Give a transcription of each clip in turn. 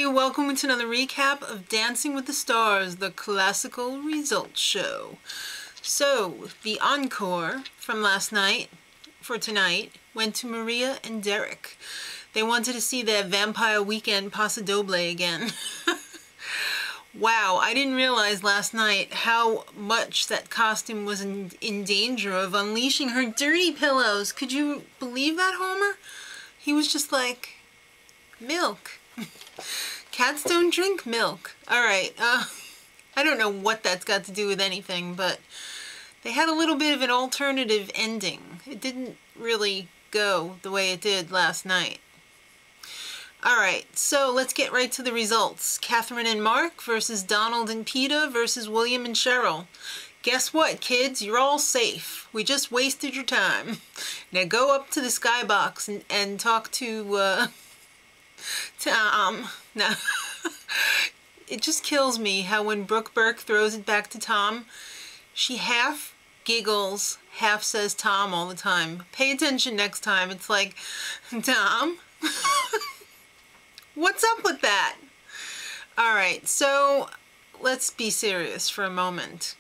everybody, welcome to another recap of Dancing with the Stars, the classical results show. So, the encore from last night, for tonight, went to Maria and Derek. They wanted to see their Vampire Weekend Paso Doble again. Wow, I didn't realize last night how much that costume was in danger of unleashing her dirty pillows. Could you believe that, Homer? He was just like, milk. Cats don't drink milk. Alright, I don't know what that's got to do with anything, but they had a little bit of an alternative ending. It didn't really go the way it did last night. Alright, so let's get right to the results. Catherine and Mark versus Donald and Peter versus William and Cheryl. Guess what, kids? You're all safe. We just wasted your time. Now go up to the skybox and talk to Tom. No. It just kills me how when Brooke Burke throws it back to Tom, she half giggles, half says Tom all the time. Pay attention next time. It's like, Tom? What's up with that? Alright, so let's be serious for a moment.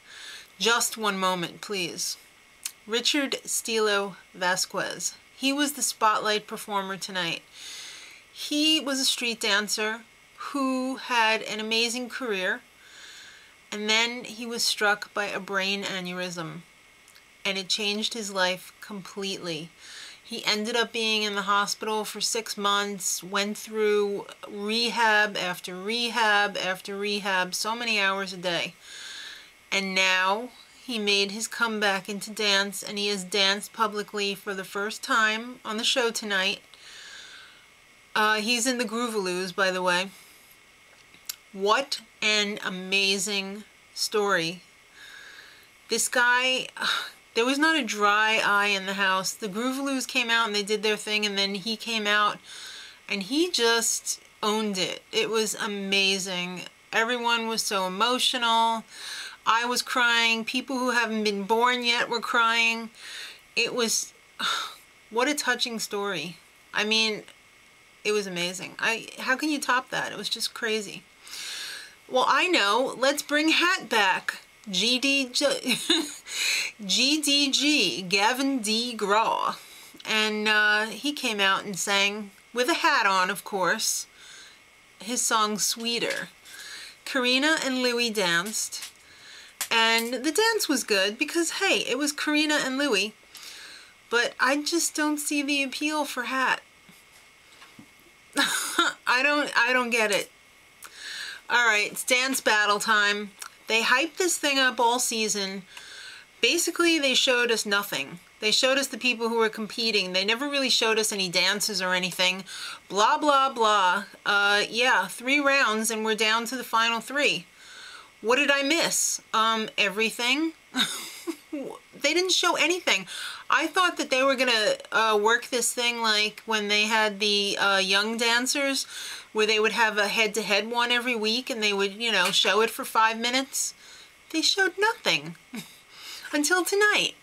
Just one moment, please. Richard Stilo Vasquez. He was the spotlight performer tonight. He was a street dancer who had an amazing career, and then he was struck by a brain aneurysm, and it changed his life completely. He ended up being in the hospital for 6 months, went through rehab after rehab after rehab, so many hours a day. And now he made his comeback into dance, and he has danced publicly for the first time on the show tonight. He's in the Groovaloos, by the way. What an amazing story. This guy, there was not a dry eye in the house. The Groovaloos came out and they did their thing, and then he came out and he just owned it. It was amazing. Everyone was so emotional. I was crying. People who haven't been born yet were crying. It was, what a touching story. I mean, it was amazing. How can you top that? It was just crazy. Well, I know. Let's bring Hat back. GDG, Gavin D. Graw. And he came out and sang, with a hat on, of course, his song Sweeter. Karina and Louie danced. And the dance was good because, hey, it was Karina and Louie. But I just don't see the appeal for Hat. I don't get it. Alright, it's dance battle time. They hyped this thing up all season. Basically, they showed us nothing. They showed us the people who were competing. They never really showed us any dances or anything. Blah, blah, blah. Yeah, 3 rounds and we're down to the final 3. What did I miss? Everything. They didn't show anything. I thought that they were gonna work this thing like when they had the young dancers, where they would have a head-to-head one every week and they would, you know, show it for 5 minutes. They showed nothing until tonight.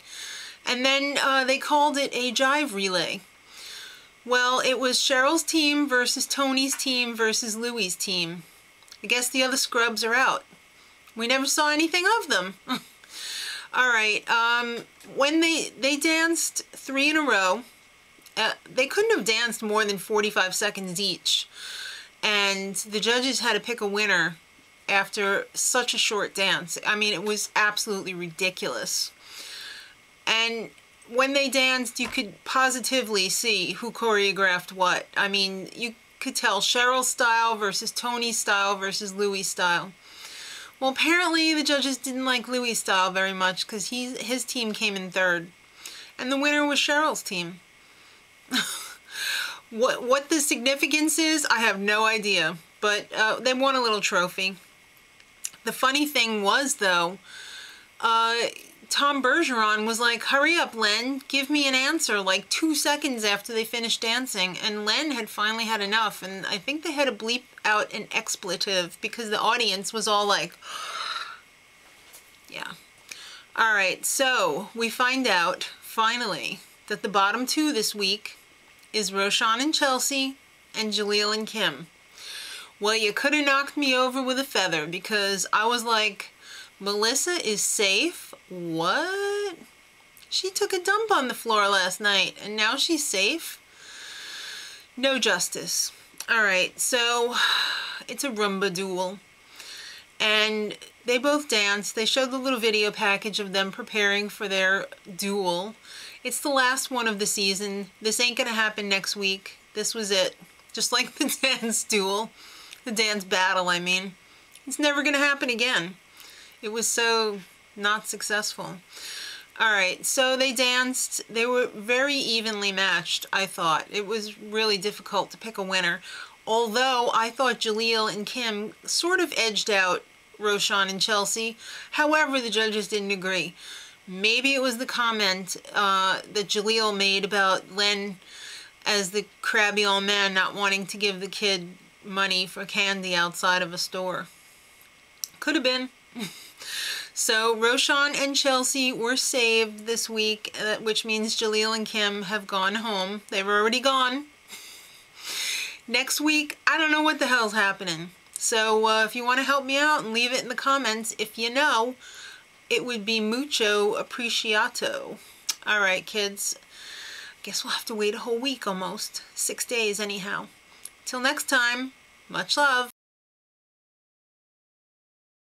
And then they called it a jive relay. Well, it was Cheryl's team versus Tony's team versus Louie's team. I guess the other scrubs are out. We never saw anything of them. Alright, when they danced 3 in a row, they couldn't have danced more than 45 seconds each. And the judges had to pick a winner after such a short dance. I mean, it was absolutely ridiculous. And when they danced, you could positively see who choreographed what. I mean, you could tell Cheryl's style versus Tony's style versus Louie's style. Well, apparently the judges didn't like Louie's style very much because his team came in 3rd. And the winner was Cheryl's team. What the significance is, I have no idea. But they won a little trophy. The funny thing was, though, Tom Bergeron was like, hurry up, Len, give me an answer, like 2 seconds after they finished dancing. And Len had finally had enough, and I think they had to bleep out an expletive because the audience was all like, yeah. Alright, so we find out, finally, that the bottom 2 this week is Roshan and Chelsea and Jaleel and Kim. Well, you could have knocked me over with a feather, because I was like, Melissa is safe? What? She took a dump on the floor last night and now she's safe? No justice. Alright, so it's a Roomba duel. And they both danced. They showed the little video package of them preparing for their duel. It's the last one of the season. This ain't gonna happen next week. This was it. Just like the dance duel. The dance battle, I mean. It's never gonna happen again. It was so not successful. Alright, so they danced. They were very evenly matched, I thought. It was really difficult to pick a winner. Although I thought Jaleel and Kim sort of edged out Roshan and Chelsea. However, the judges didn't agree. Maybe it was the comment that Jaleel made about Len as the crabby old man not wanting to give the kid money for candy outside of a store. Could have been. So Roshan and Chelsea were saved this week, which means Jaleel and Kim have gone home. They've already gone. Next week, I don't know what the hell's happening. So if you want to help me out and leave it in the comments, if you know, it would be mucho appreciato. Alright, kids. Guess we'll have to wait a whole week almost. 6 days anyhow. Till next time, much love.